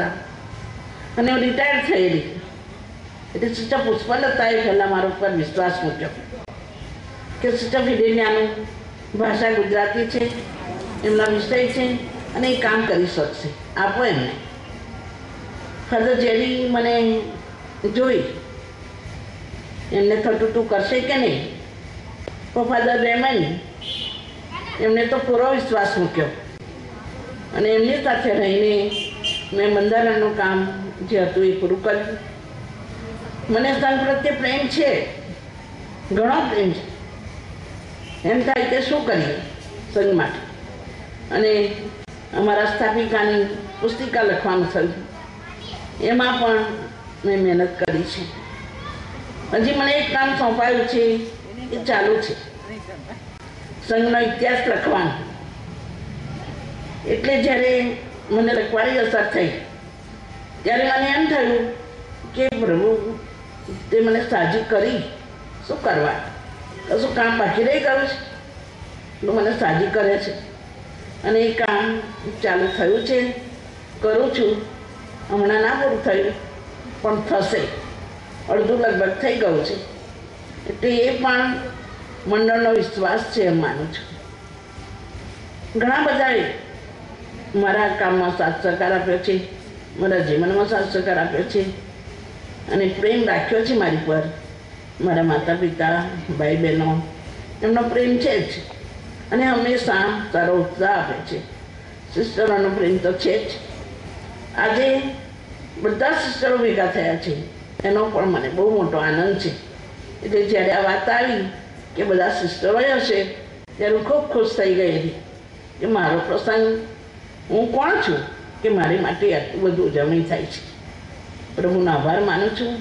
અને હું રિટાયર થયેલી એટલે સિસ્ટર પુષ્પલતાએ પહેલાં મારા ઉપર વિશ્વાસ મૂક્યો કે સિસ્ટર વિડેલિયાનું ભાષા ગુજરાતી છે, એમના વિષય છે અને એ કામ કરી શકશે, આપો એમને. ફાધર જેરી મને જોઈ એમને 32 કરશે કે નહીં, પણ ફાધર રેમન એમને તો પૂરો વિશ્વાસ મૂક્યો અને એમની સાથે રહીને મેં બંધારણનું કામ જે હતું એ પૂરું કર્યું. મને સંઘ પ્રત્યે પ્રેમ છે, ઘણો પ્રેમ છે. એમ થાય કે શું કરીએ સંઘ માટે. અને અમારા સ્થાપિકાની પુસ્તિકા લખવાનું થયું, એમાં પણ મેં મહેનત કરી છે. હજી મને એક કામ સોંપાયું છે, એ ચાલુ છે, સંઘનો ઇતિહાસ લખવાનો. એટલે જ્યારે મને લખવાની અસર થઈ ત્યારે મને એમ થયું કે પ્રભુ તે મને સાજી કરી, શું કરવા, કશું કામ બાકી રહી ગયું છે તો મને સાજી કરે છે. અને એ કામ ચાલુ થયું છે, કરું છું. હમણાં ના પૂરું થયું પણ થશે, અડધું લગભગ થઈ ગયું છે. એટલે એ પણ મંડળનો વિશ્વાસ છે એમ માનું છું. ઘણા બધાએ મારા કામમાં સાથ સહકાર આપ્યો છે, મારા જીવનમાં સાથ સહકાર આપ્યો છે અને પ્રેમ રાખ્યો છે મારી પર. મારા માતા પિતા, ભાઈ બહેનો, એમનો પ્રેમ છે જ અને હંમેશા સારો ઉત્સાહ આપે છે. સિસ્ટરોનો પ્રેમ તો છે જ. આજે બધા સિસ્ટરો ભેગા થયા છે, એનો પણ મને બહુ મોટો આનંદ છે. એટલે જ્યારે આ વાત આવી કે બધા સિસ્ટરો હશે ત્યારે હું ખૂબ ખુશ થઈ ગયેલી કે મારો પ્રસંગ, હું કોણ છું કે મારી માટે આટલું બધું ઉજવણી થાય છે. પ્રભુનો આભાર માનું છું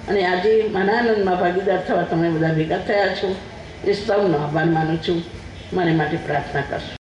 અને આજે મારા આનંદમાં ભાગીદાર થવા તમે બધા ભેગા થયા છો એ સૌનો આભાર માનું છું. મારી માટે પ્રાર્થના કરશો.